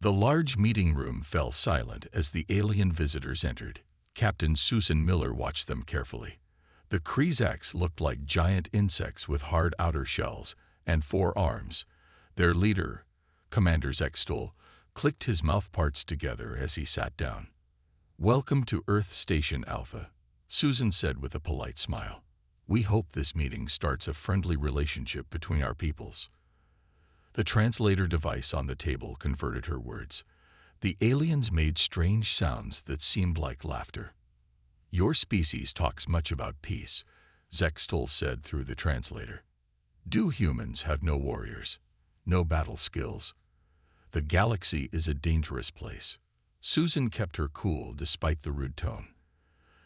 The large meeting room fell silent as the alien visitors entered. Captain Susan Miller watched them carefully. The Krezaks looked like giant insects with hard outer shells and 4 arms. Their leader, Commander Zextol, clicked his mouthparts together as he sat down. "Welcome to Earth Station Alpha," Susan said with a polite smile. "We hope this meeting starts a friendly relationship between our peoples." The translator device on the table converted her words. The aliens made strange sounds that seemed like laughter. "Your species talks much about peace," Zextol said through the translator. "Do humans have no warriors? No battle skills? The galaxy is a dangerous place." Susan kept her cool despite the rude tone.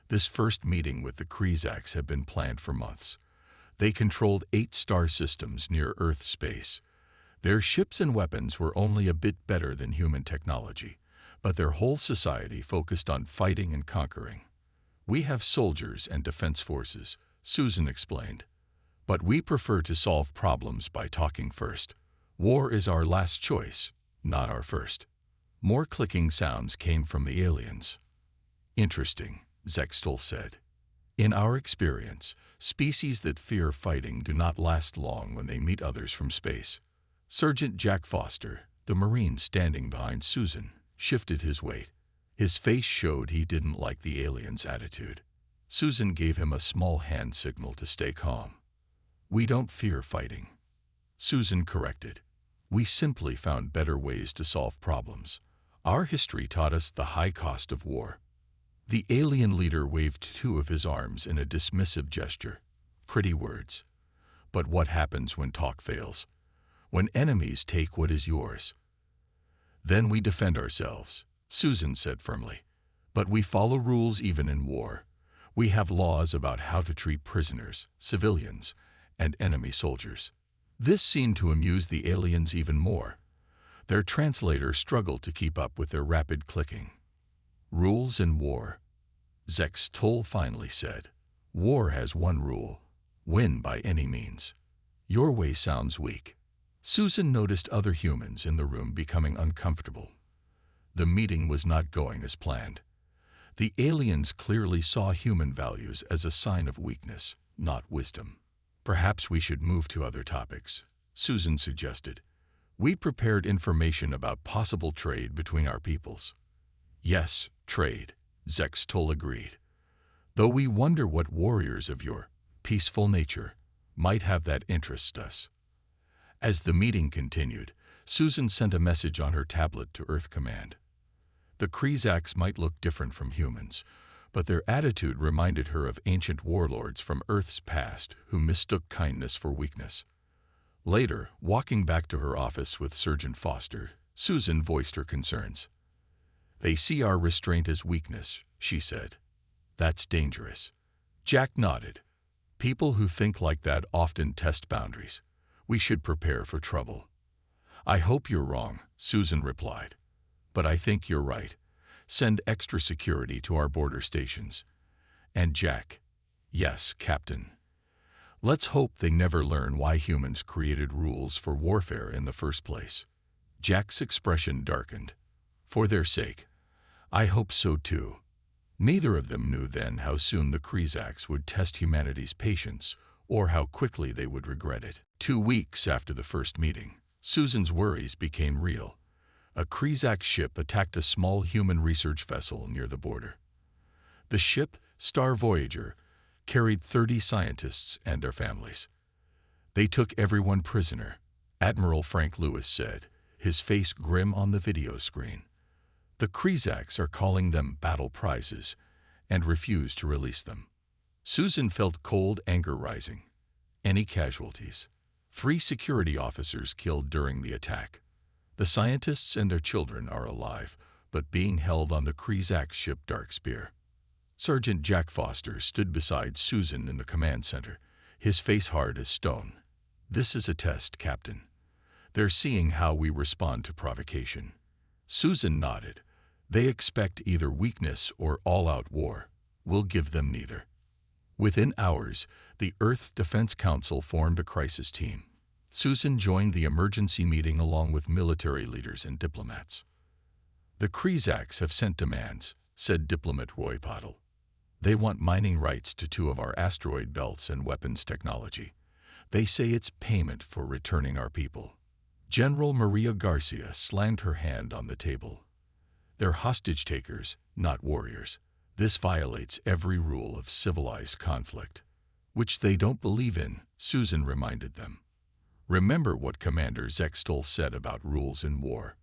This first meeting with the Krezaks had been planned for months. They controlled 8 star systems near Earth space. Their ships and weapons were only a bit better than human technology, but their whole society focused on fighting and conquering. "We have soldiers and defense forces," Susan explained. "But we prefer to solve problems by talking first. War is our last choice, not our first." More clicking sounds came from the aliens. "Interesting," Zextol said. "In our experience, species that fear fighting do not last long when they meet others from space." Sergeant Jack Foster, the Marine standing behind Susan, shifted his weight. His face showed he didn't like the aliens' attitude. Susan gave him a small hand signal to stay calm. "We don't fear fighting," Susan corrected. "We simply found better ways to solve problems. Our history taught us the high cost of war." The alien leader waved 2 of his arms in a dismissive gesture. "Pretty words. But what happens when talk fails? When enemies take what is yours?" "Then we defend ourselves," Susan said firmly. "But we follow rules even in war. We have laws about how to treat prisoners, civilians, and enemy soldiers." This seemed to amuse the aliens even more. Their translator struggled to keep up with their rapid clicking. "Rules in war," Zextol finally said. "War has one rule: win by any means. Your way sounds weak." Susan noticed other humans in the room becoming uncomfortable. The meeting was not going as planned. The aliens clearly saw human values as a sign of weakness, not wisdom. "Perhaps we should move to other topics," Susan suggested. "We prepared information about possible trade between our peoples." "Yes, trade," Zextol agreed. "Though we wonder what warriors of your peaceful nature might have that interests us." As the meeting continued, Susan sent a message on her tablet to Earth Command. The Krezaks might look different from humans, but their attitude reminded her of ancient warlords from Earth's past who mistook kindness for weakness. Later, walking back to her office with Sergeant Foster, Susan voiced her concerns. "They see our restraint as weakness," she said. "That's dangerous." Jack nodded. "People who think like that often test boundaries. We should prepare for trouble." "I hope you're wrong," Susan replied. "But I think you're right. Send extra security to our border stations." And Jack, "Yes, Captain. Let's hope they never learn why humans created rules for warfare in the first place." Jack's expression darkened. "For their sake. I hope so too." Neither of them knew then how soon the Krezaks would test humanity's patience or how quickly they would regret it. 2 weeks after the first meeting, Susan's worries became real. A Krezak ship attacked a small human research vessel near the border. The ship, Star Voyager, carried 30 scientists and their families. "They took everyone prisoner," Admiral Frank Lewis said, his face grim on the video screen. "The Krezaks are calling them battle prizes and refuse to release them." Susan felt cold anger rising. "Any casualties?" 3 security officers killed during the attack. The scientists and their children are alive, but being held on the Krezak ship Dark Spear. Sergeant Jack Foster stood beside Susan in the command center, his face hard as stone. "This is a test, Captain. They're seeing how we respond to provocation." Susan nodded. "They expect either weakness or all-out war. We'll give them neither." Within hours, the Earth Defense Council formed a crisis team. Susan joined the emergency meeting along with military leaders and diplomats. "The Krizaks have sent demands," said diplomat Roy Pottle. "They want mining rights to 2 of our asteroid belts and weapons technology. They say it's payment for returning our people." General Maria Garcia slammed her hand on the table. "They're hostage-takers, not warriors. This violates every rule of civilized conflict." "Which they don't believe in," Susan reminded them. "Remember what Commander Zextol said about rules in war."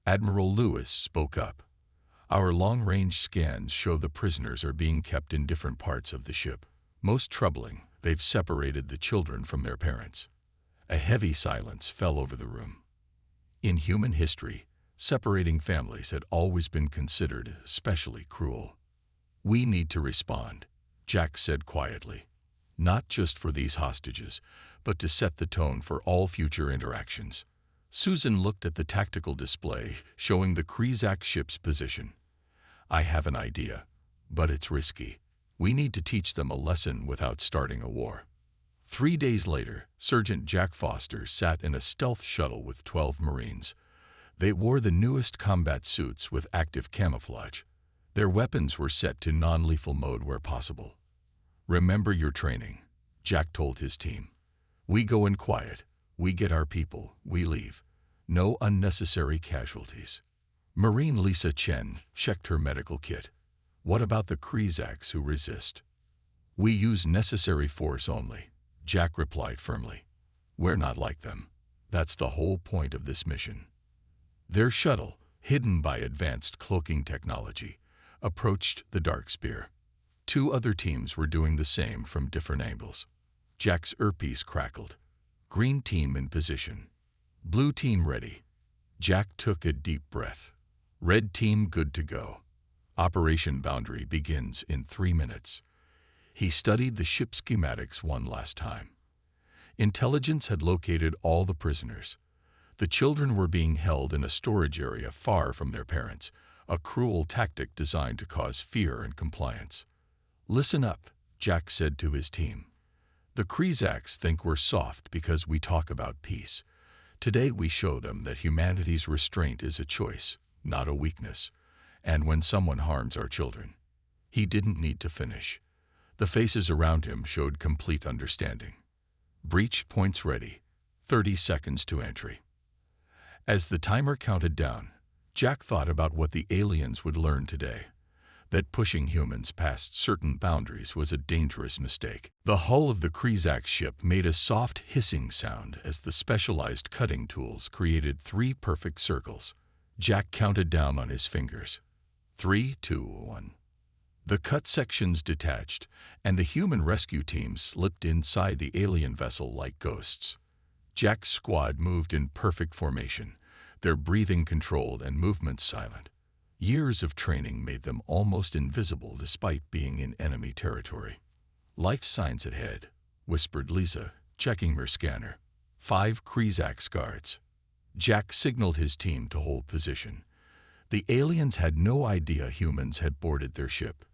Admiral Lewis spoke up. "Our long-range scans show the prisoners are being kept in different parts of the ship. Most troubling, they've separated the children from their parents." A heavy silence fell over the room. In human history, separating families had always been considered especially cruel. "We need to respond," Jack said quietly. "Not just for these hostages, but to set the tone for all future interactions." Susan looked at the tactical display showing the Krizak ship's position. "I have an idea, but it's risky. We need to teach them a lesson without starting a war." 3 days later, Sergeant Jack Foster sat in a stealth shuttle with 12 Marines. They wore the newest combat suits with active camouflage. Their weapons were set to non-lethal mode where possible. "Remember your training," Jack told his team. "We go in quiet, we get our people, we leave. No unnecessary casualties." Marine Lisa Chen checked her medical kit. "What about the Krizaks who resist?" "We use necessary force only," Jack replied firmly. "We're not like them. That's the whole point of this mission." Their shuttle, hidden by advanced cloaking technology, approached the Dark Spear. 2 other teams were doing the same from different angles. Jack's earpiece crackled. "Green team in position. Blue team ready." Jack took a deep breath. "Red team good to go. Operation Boundary begins in 3 minutes." He studied the ship schematics one last time. Intelligence had located all the prisoners. The children were being held in a storage area far from their parents, a cruel tactic designed to cause fear and compliance. "Listen up," Jack said to his team. "The Krizaks think we're soft because we talk about peace. Today we show them that humanity's restraint is a choice, not a weakness. And when someone harms our children..." He didn't need to finish. The faces around him showed complete understanding. "Breach points ready. 30 seconds to entry." As the timer counted down, Jack thought about what the aliens would learn today. That pushing humans past certain boundaries was a dangerous mistake. The hull of the Krizak ship made a soft hissing sound as the specialized cutting tools created 3 perfect circles. Jack counted down on his fingers. 3, 2, 1. The cut sections detached, and the human rescue team slipped inside the alien vessel like ghosts. Jack's squad moved in perfect formation, their breathing controlled and movements silent. Years of training made them almost invisible despite being in enemy territory. "Life signs ahead," whispered Lisa, checking her scanner. 5 Krizak guards. Jack signaled his team to hold position. The aliens had no idea humans had boarded their ship.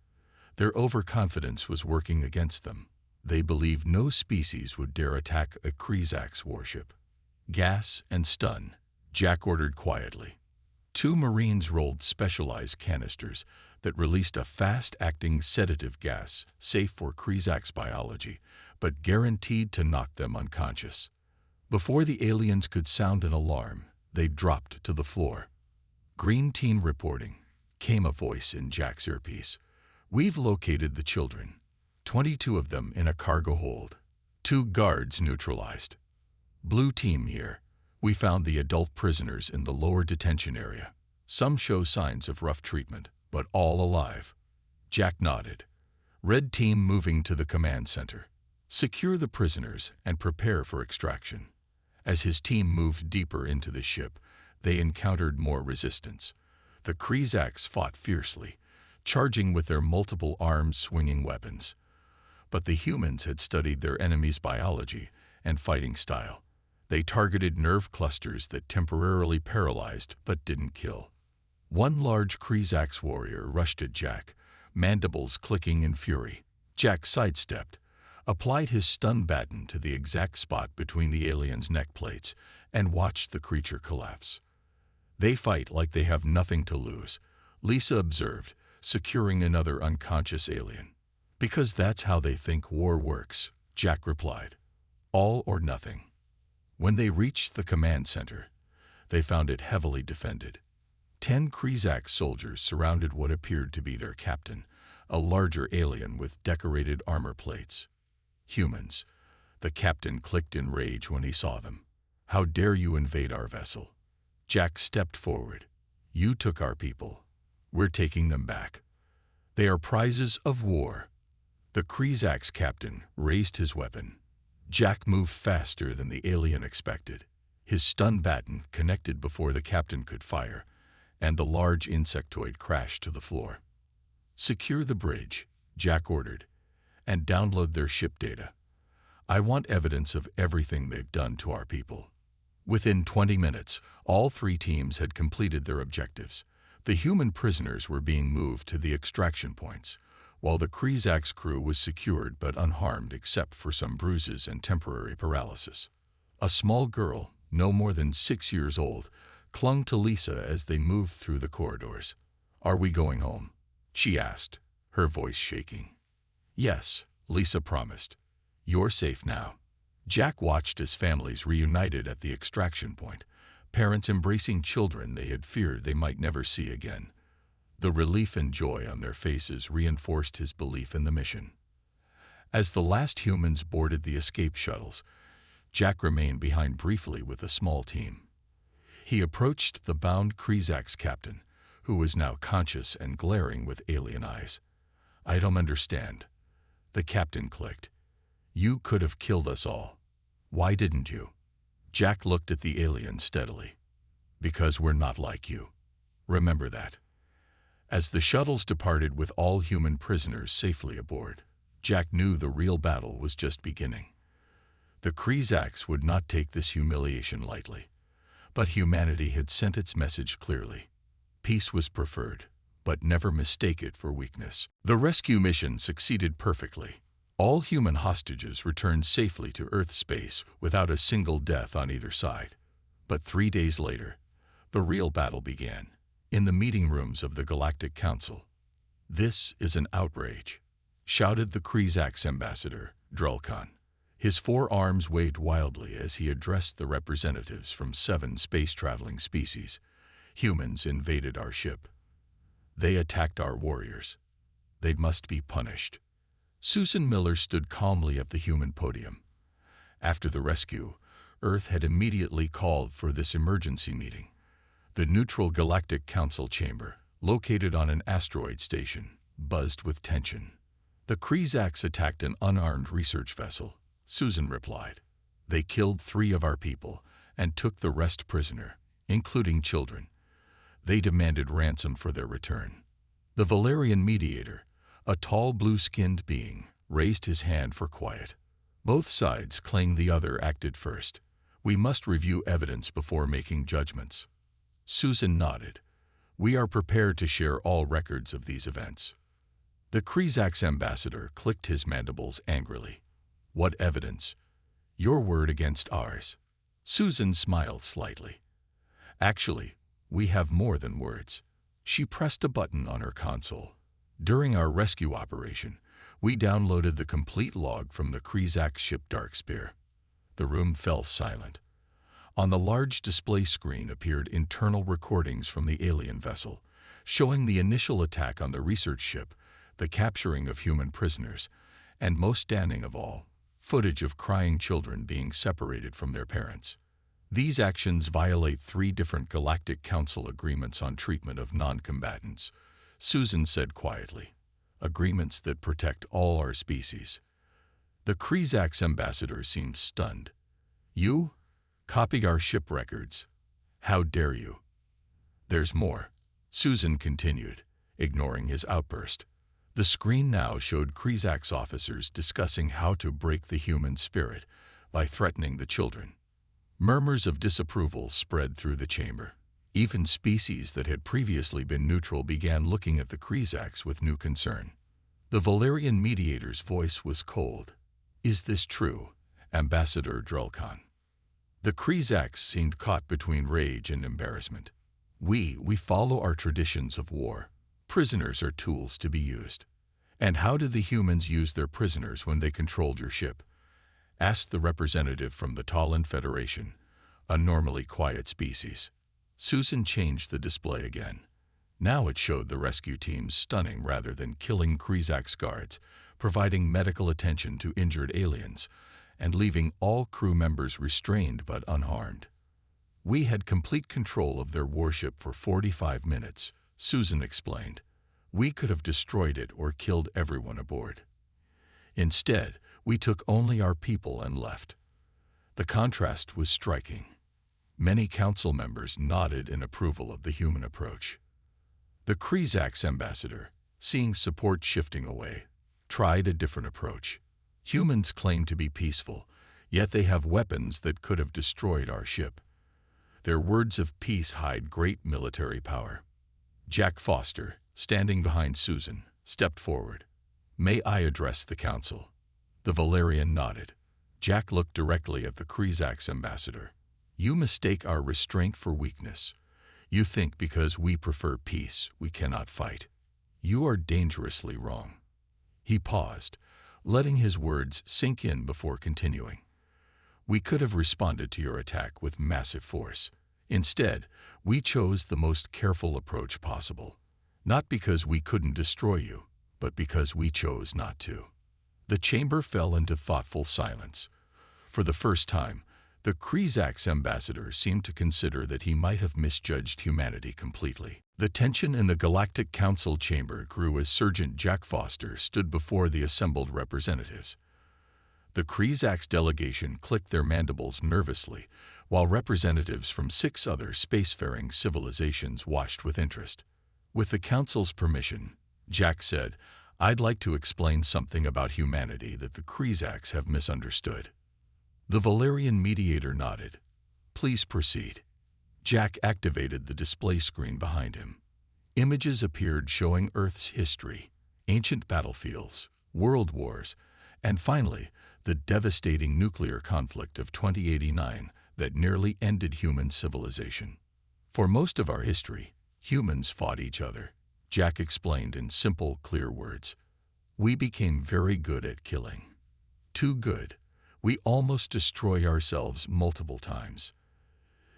Their overconfidence was working against them. They believed no species would dare attack a Krizak's warship. "Gas and stun," Jack ordered quietly. 2 Marines rolled specialized canisters that released a fast-acting sedative gas, safe for Krizak's biology, but guaranteed to knock them unconscious. Before the aliens could sound an alarm, they dropped to the floor. "Green team reporting," came a voice in Jack's earpiece. "We've located the children. 22 of them in a cargo hold. 2 guards neutralized. Blue team here. We found the adult prisoners in the lower detention area. Some show signs of rough treatment, but all alive." Jack nodded. "Red team moving to the command center. Secure the prisoners and prepare for extraction." As his team moved deeper into the ship, they encountered more resistance. The Krizaks fought fiercely, charging with their multiple arms-swinging weapons. But the humans had studied their enemy's biology and fighting style. They targeted nerve clusters that temporarily paralyzed but didn't kill. One large Krizak's warrior rushed at Jack, mandibles clicking in fury. Jack sidestepped, applied his stun baton to the exact spot between the alien's neck plates, and watched the creature collapse. They fight like they have nothing to lose, Lisa observed, securing another unconscious alien. Because that's how they think war works, Jack replied. All or nothing. When they reached the command center, they found it heavily defended. 10 Krizak soldiers surrounded what appeared to be their captain, a larger alien with decorated armor plates. Humans. The captain clicked in rage when he saw them. How dare you invade our vessel? Jack stepped forward. You took our people. We're taking them back. They are prizes of war. The Krizak's captain raised his weapon. Jack moved faster than the alien expected. His stun baton connected before the captain could fire, and the large insectoid crashed to the floor. Secure the bridge, Jack ordered, and download their ship data. I want evidence of everything they've done to our people. Within 20 minutes, all 3 teams had completed their objectives. The human prisoners were being moved to the extraction points, while the Krizak's crew was secured but unharmed except for some bruises and temporary paralysis. A small girl, no more than 6 years old, clung to Lisa as they moved through the corridors. Are we going home? She asked, her voice shaking. Yes, Lisa promised. You're safe now. Jack watched as families reunited at the extraction point, parents embracing children they had feared they might never see again. The relief and joy on their faces reinforced his belief in the mission. As the last humans boarded the escape shuttles, Jack remained behind briefly with a small team. He approached the bound Krizak's captain, who was now conscious and glaring with alien eyes. I don't understand. The captain clicked. You could have killed us all. Why didn't you? Jack looked at the alien steadily. Because we're not like you. Remember that. As the shuttles departed with all human prisoners safely aboard, Jack knew the real battle was just beginning. The Krizaks would not take this humiliation lightly, but humanity had sent its message clearly. Peace was preferred, but never mistake it for weakness. The rescue mission succeeded perfectly. All human hostages returned safely to Earth space without a single death on either side. But 3 days later, the real battle began, in the meeting rooms of the Galactic Council. This is an outrage, shouted the Krizak's ambassador, Drulkan. His 4 arms waved wildly as he addressed the representatives from 7 space-traveling species. Humans invaded our ship. They attacked our warriors. They must be punished. Susan Miller stood calmly at the human podium. After the rescue, Earth had immediately called for this emergency meeting. The neutral Galactic Council chamber, located on an asteroid station, buzzed with tension. The Krizaks attacked an unarmed research vessel, Susan replied. They killed 3 of our people and took the rest prisoner, including children. They demanded ransom for their return. The Valerian mediator, a tall blue-skinned being, raised his hand for quiet. Both sides claimed the other acted first. We must review evidence before making judgments. Susan nodded. We are prepared to share all records of these events. The Krizak's ambassador clicked his mandibles angrily. What evidence? Your word against ours. Susan smiled slightly. Actually, we have more than words. She pressed a button on her console. During our rescue operation, we downloaded the complete log from the Krizak ship Darkspear. The room fell silent. On the large display screen appeared internal recordings from the alien vessel, showing the initial attack on the research ship, the capturing of human prisoners, and most damning of all, footage of crying children being separated from their parents. These actions violate 3 different Galactic Council agreements on treatment of non-combatants, Susan said quietly. Agreements that protect all our species. The Krizak's ambassador seemed stunned. You? Copied our ship records. How dare you? There's more, Susan continued, ignoring his outburst. The screen now showed Krizak's officers discussing how to break the human spirit by threatening the children. Murmurs of disapproval spread through the chamber. Even species that had previously been neutral began looking at the Krizaks with new concern. The Valerian mediator's voice was cold. Is this true, Ambassador Drulkan? The Krizaks seemed caught between rage and embarrassment. We follow our traditions of war. Prisoners are tools to be used. And how did the humans use their prisoners when they controlled your ship? Asked the representative from the Talon Federation, a normally quiet species. Susan changed the display again. Now it showed the rescue teams stunning rather than killing Krizak's guards, providing medical attention to injured aliens, and leaving all crew members restrained but unharmed. We had complete control of their warship for 45 minutes, Susan explained. We could have destroyed it or killed everyone aboard. Instead, we took only our people and left. The contrast was striking. Many council members nodded in approval of the human approach. The Krizak's ambassador, seeing support shifting away, tried a different approach. Humans claim to be peaceful, yet they have weapons that could have destroyed our ship. Their words of peace hide great military power. Jack Foster, standing behind Susan, stepped forward. May I address the council? The Valerian nodded. Jack looked directly at the Krizak's ambassador. You mistake our restraint for weakness. You think because we prefer peace, we cannot fight. You are dangerously wrong. He paused, letting his words sink in before continuing. We could have responded to your attack with massive force. Instead, we chose the most careful approach possible. Not because we couldn't destroy you, but because we chose not to. The chamber fell into thoughtful silence. For the first time, the Krizak's ambassador seemed to consider that he might have misjudged humanity completely. The tension in the Galactic Council chamber grew as Sergeant Jack Foster stood before the assembled representatives. The Krizak's delegation clicked their mandibles nervously, while representatives from 6 other spacefaring civilizations watched with interest. With the Council's permission, Jack said, I'd like to explain something about humanity that the Krizak's have misunderstood. The Valerian mediator nodded. Please proceed. Jack activated the display screen behind him. Images appeared showing Earth's history, ancient battlefields, world wars, and finally, the devastating nuclear conflict of 2089 that nearly ended human civilization. For most of our history, humans fought each other, Jack explained in simple, clear words. We became very good at killing. Too good. We almost destroy ourselves multiple times.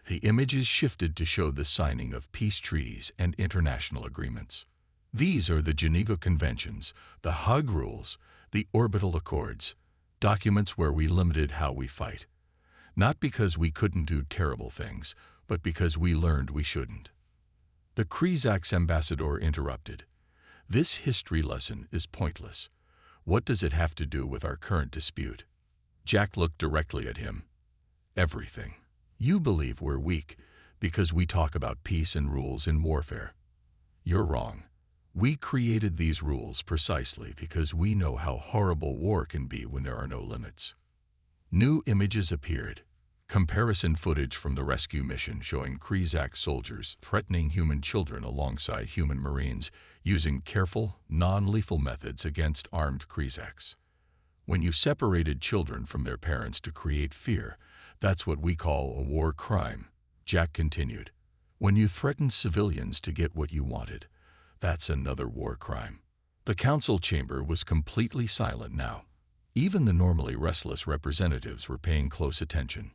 The images shifted to show the signing of peace treaties and international agreements. These are the Geneva Conventions, the Hague Rules, the Orbital Accords, documents where we limited how we fight. Not because we couldn't do terrible things, but because we learned we shouldn't. The Krizak's ambassador interrupted. This history lesson is pointless. What does it have to do with our current dispute? Jack looked directly at him. Everything. You believe we're weak because we talk about peace and rules in warfare. You're wrong. We created these rules precisely because we know how horrible war can be when there are no limits. New images appeared. Comparison footage from the rescue mission showing Krizak soldiers threatening human children alongside human Marines using careful, non-lethal methods against armed Krizaks. When you separated children from their parents to create fear, that's what we call a war crime, Jack continued. When you threatened civilians to get what you wanted, that's another war crime. The council chamber was completely silent now. Even the normally restless representatives were paying close attention.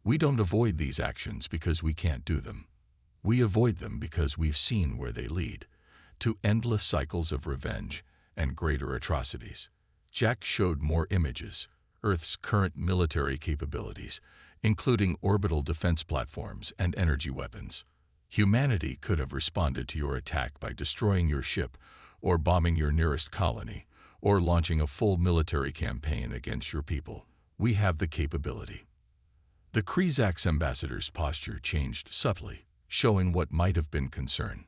We don't avoid these actions because we can't do them. We avoid them because we've seen where they lead, to endless cycles of revenge and greater atrocities. Jack showed more images, Earth's current military capabilities, including orbital defense platforms and energy weapons. Humanity could have responded to your attack by destroying your ship, or bombing your nearest colony, or launching a full military campaign against your people. We have the capability. The Krizak's ambassador's posture changed subtly, showing what might have been concern.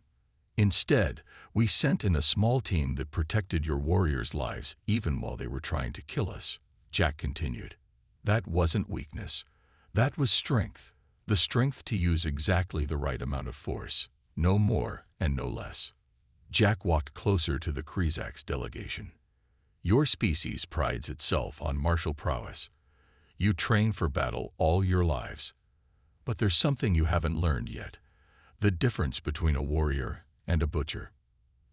Instead, we sent in a small team that protected your warriors' lives even while they were trying to kill us, Jack continued. That wasn't weakness. That was strength. The strength to use exactly the right amount of force, no more and no less. Jack walked closer to the Krizak's delegation. Your species prides itself on martial prowess. You train for battle all your lives. But there's something you haven't learned yet. The difference between a warrior and a butcher.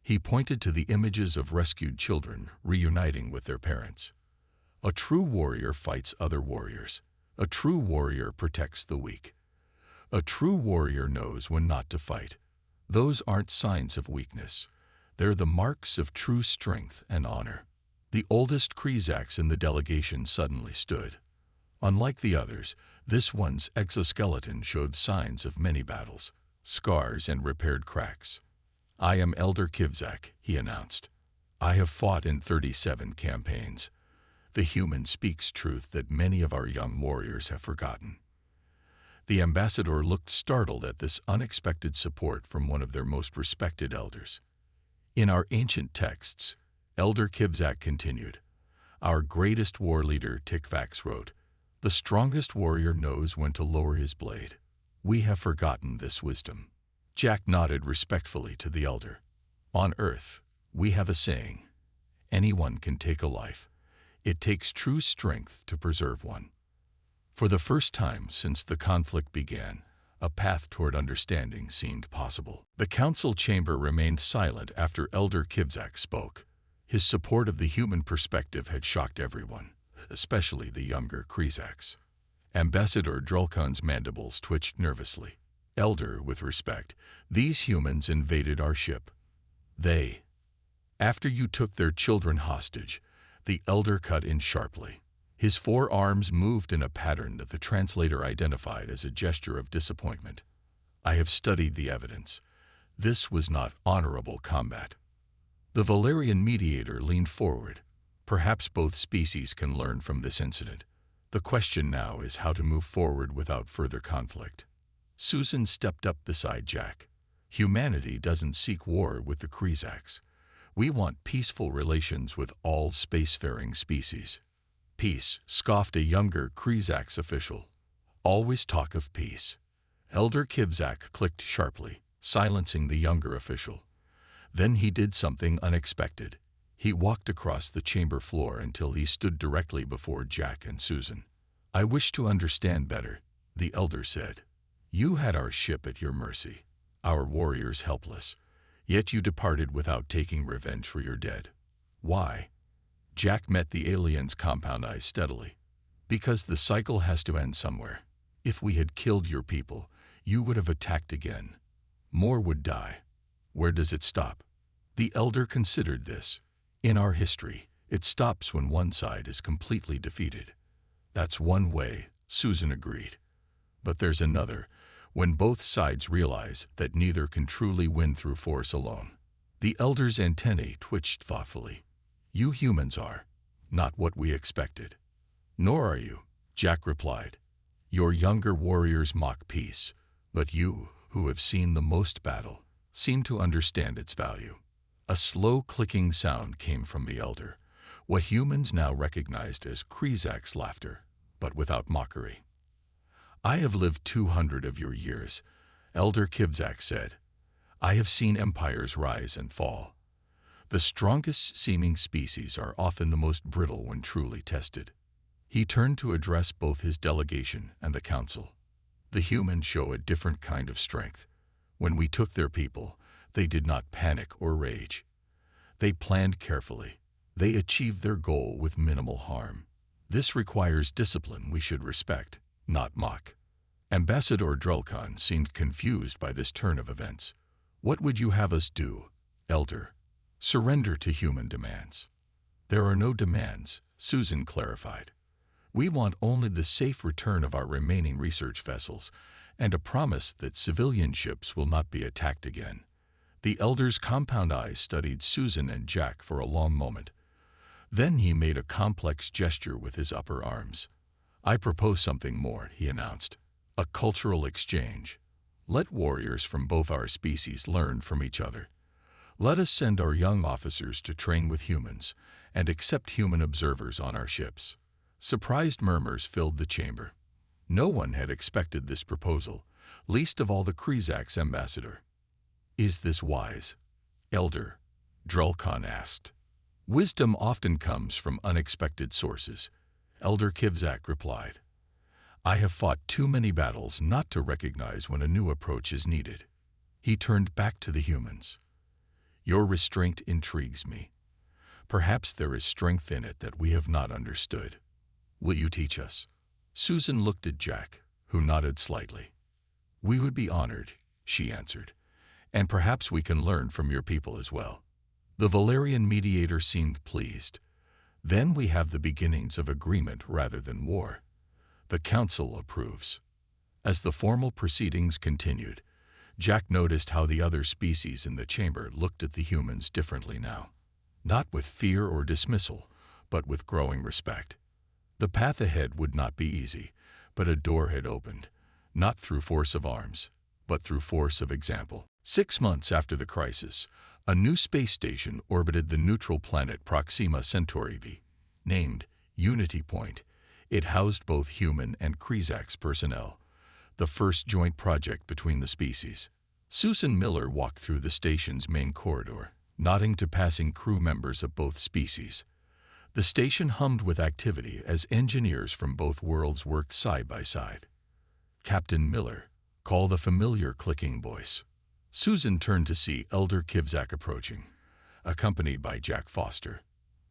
He pointed to the images of rescued children reuniting with their parents. A true warrior fights other warriors. A true warrior protects the weak. A true warrior knows when not to fight. Those aren't signs of weakness. They're the marks of true strength and honor. The oldest Krizax in the delegation suddenly stood. Unlike the others, this one's exoskeleton showed signs of many battles, scars and repaired cracks. "I am Elder Kivzak," he announced. "I have fought in 37 campaigns. The human speaks truth that many of our young warriors have forgotten." The ambassador looked startled at this unexpected support from one of their most respected elders. "In our ancient texts," Elder Kivzak continued, "our greatest war leader Tikvax wrote, 'The strongest warrior knows when to lower his blade.' We have forgotten this wisdom." Jack nodded respectfully to the elder. "On Earth, we have a saying, 'Anyone can take a life. It takes true strength to preserve one.'" For the first time since the conflict began, a path toward understanding seemed possible. The council chamber remained silent after Elder Kivzak spoke. His support of the human perspective had shocked everyone, especially the younger Krizax. Ambassador Drulkan's mandibles twitched nervously. "Elder, with respect, these humans invaded our ship. After you took their children hostage," the elder cut in sharply. His forearms moved in a pattern that the translator identified as a gesture of disappointment. "I have studied the evidence. This was not honorable combat." The Valerian mediator leaned forward. "Perhaps both species can learn from this incident. The question now is how to move forward without further conflict." Susan stepped up beside Jack. "Humanity doesn't seek war with the Krizax. We want peaceful relations with all spacefaring species." "Peace," scoffed a younger Krizax official. "Always talk of peace." Elder Kivzak clicked sharply, silencing the younger official. Then he did something unexpected. He walked across the chamber floor until he stood directly before Jack and Susan. "I wish to understand better," the elder said. "You had our ship at your mercy, our warriors helpless, yet you departed without taking revenge for your dead. Why?" Jack met the alien's compound eyes steadily. "Because the cycle has to end somewhere. If we had killed your people, you would have attacked again. More would die. Where does it stop?" The elder considered this. "In our history, it stops when one side is completely defeated." "That's one way," Susan agreed. "But there's another, when both sides realize that neither can truly win through force alone." The elder's antennae twitched thoughtfully. "You humans are not what we expected." "Nor are you," Jack replied. "Your younger warriors mock peace, but you, who have seen the most battle, seem to understand its value." A slow clicking sound came from the elder, what humans now recognized as Krizax laughter, but without mockery. "I have lived 200 of your years," Elder Kivzak said. "I have seen empires rise and fall. The strongest seeming species are often the most brittle when truly tested." He turned to address both his delegation and the council. "The humans show a different kind of strength. When we took their people, they did not panic or rage. They planned carefully. They achieved their goal with minimal harm. This requires discipline we should respect, not mock." Ambassador Drulkan seemed confused by this turn of events. "What would you have us do, Elder?" "Surrender to human demands." "There are no demands," Susan clarified. "We want only the safe return of our remaining research vessels and a promise that civilian ships will not be attacked again." The elder's compound eyes studied Susan and Jack for a long moment. Then he made a complex gesture with his upper arms. "I propose something more," he announced. "A cultural exchange. Let warriors from both our species learn from each other. Let us send our young officers to train with humans and accept human observers on our ships." Surprised murmurs filled the chamber. No one had expected this proposal, least of all the Krizax ambassador. "Is this wise, Elder?" Drulkan asked. "Wisdom often comes from unexpected sources," Elder Kivzak replied. "I have fought too many battles not to recognize when a new approach is needed." He turned back to the humans. Your restraint intrigues me. Perhaps there is strength in it that we have not understood. Will you teach us? Susan looked at Jack, who nodded slightly. We would be honored, she answered, and perhaps we can learn from your people as well. The Valerian mediator seemed pleased. Then we have the beginnings of agreement rather than war. The council approves. As the formal proceedings continued, Jack noticed how the other species in the chamber looked at the humans differently now. Not with fear or dismissal, but with growing respect. The path ahead would not be easy, but a door had opened, not through force of arms, but through force of example. 6 months after the crisis, a new space station orbited the neutral planet Proxima Centauri V, named Unity Point. It housed both human and Krizax personnel, the first joint project between the species. Susan Miller walked through the station's main corridor, nodding to passing crew members of both species. The station hummed with activity as engineers from both worlds worked side by side. Captain Miller, called a familiar clicking voice. Susan turned to see Elder Kivzak approaching, accompanied by Jack Foster.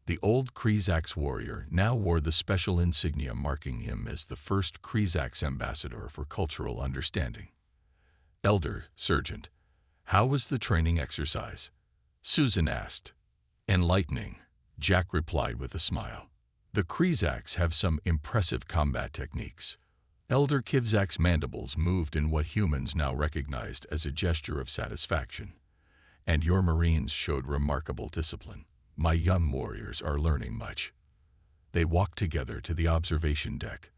The old Krizax warrior now wore the special insignia marking him as the first Krizax ambassador for cultural understanding. Elder, Sergeant, how was the training exercise? Susan asked. Enlightening, Jack replied with a smile. The Krizax have some impressive combat techniques. Elder Kivzak's mandibles moved in what humans now recognized as a gesture of satisfaction. And your Marines showed remarkable discipline. My young warriors are learning much. They walked together to the observation deck.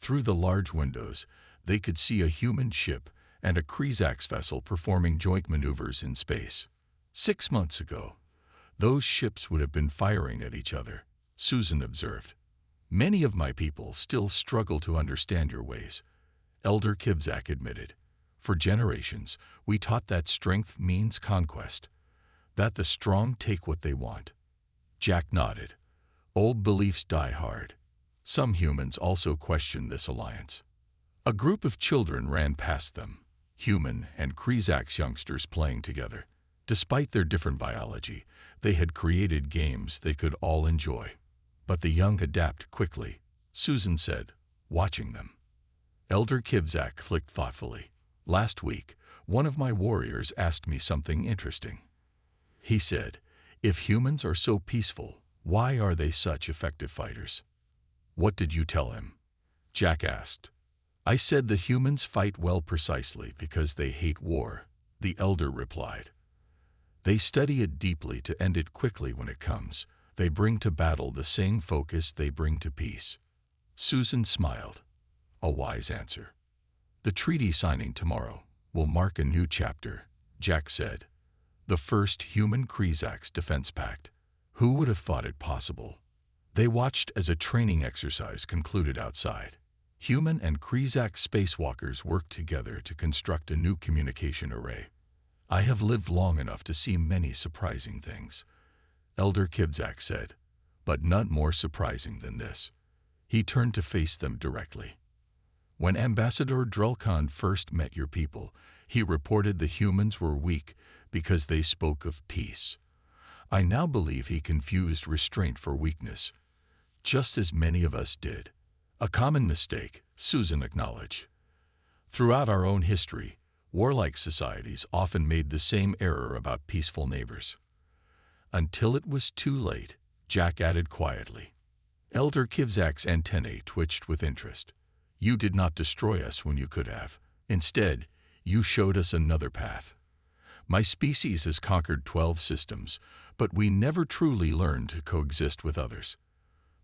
Through the large windows, they could see a human ship and a Krizax vessel performing joint maneuvers in space. 6 months ago, those ships would have been firing at each other, Susan observed. Many of my people still struggle to understand your ways, Elder Kivzak admitted. For generations, we taught that strength means conquest, that the strong take what they want. Jack nodded. Old beliefs die hard. Some humans also question this alliance. A group of children ran past them, human and Krizax youngsters playing together. Despite their different biology, they had created games they could all enjoy. But the young adapt quickly, Susan said, watching them. Elder Kivzak clicked thoughtfully. Last week, one of my warriors asked me something interesting. He said, if humans are so peaceful, why are they such effective fighters? What did you tell him? Jack asked. I said the humans fight well precisely because they hate war, the elder replied. They study it deeply to end it quickly when it comes. They bring to battle the same focus they bring to peace. Susan smiled. A wise answer. The treaty signing tomorrow will mark a new chapter, Jack said. The first human Krizax defense pact. Who would have thought it possible? They watched as a training exercise concluded outside. Human and Krizax spacewalkers worked together to construct a new communication array. I have lived long enough to see many surprising things, Elder Kivzak said, but none more surprising than this. He turned to face them directly. When Ambassador Drelkon first met your people, he reported the humans were weak because they spoke of peace. I now believe he confused restraint for weakness, just as many of us did. A common mistake, Susan acknowledged. Throughout our own history, warlike societies often made the same error about peaceful neighbors. Until it was too late, Jack added quietly. Elder Kivzak's antennae twitched with interest. You did not destroy us when you could have. Instead, you showed us another path. My species has conquered 12 systems, but we never truly learned to coexist with others.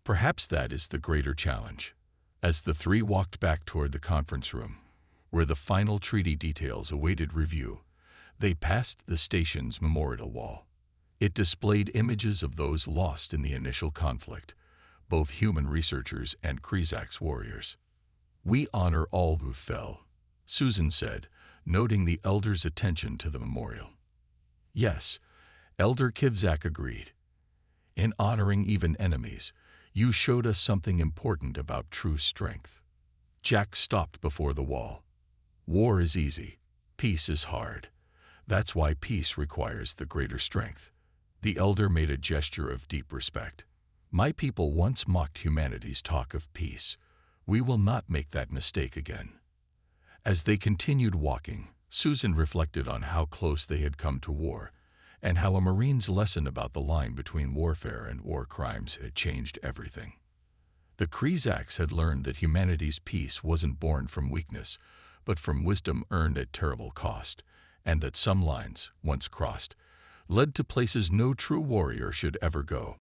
Perhaps that is the greater challenge. As the three walked back toward the conference room, where the final treaty details awaited review, they passed the station's memorial wall. It displayed images of those lost in the initial conflict, both human researchers and Krizax warriors. We honor all who fell, Susan said, noting the elder's attention to the memorial. Yes, Elder Kivzak agreed. In honoring even enemies, you showed us something important about true strength. Jack stopped before the wall. War is easy, peace is hard. That's why peace requires the greater strength. The elder made a gesture of deep respect. My people once mocked humanity's talk of peace. We will not make that mistake again. As they continued walking, Susan reflected on how close they had come to war, and how a Marine's lesson about the line between warfare and war crimes had changed everything. The Krizaks had learned that humanity's peace wasn't born from weakness, but from wisdom earned at terrible cost, and that some lines, once crossed, led to places no true warrior should ever go.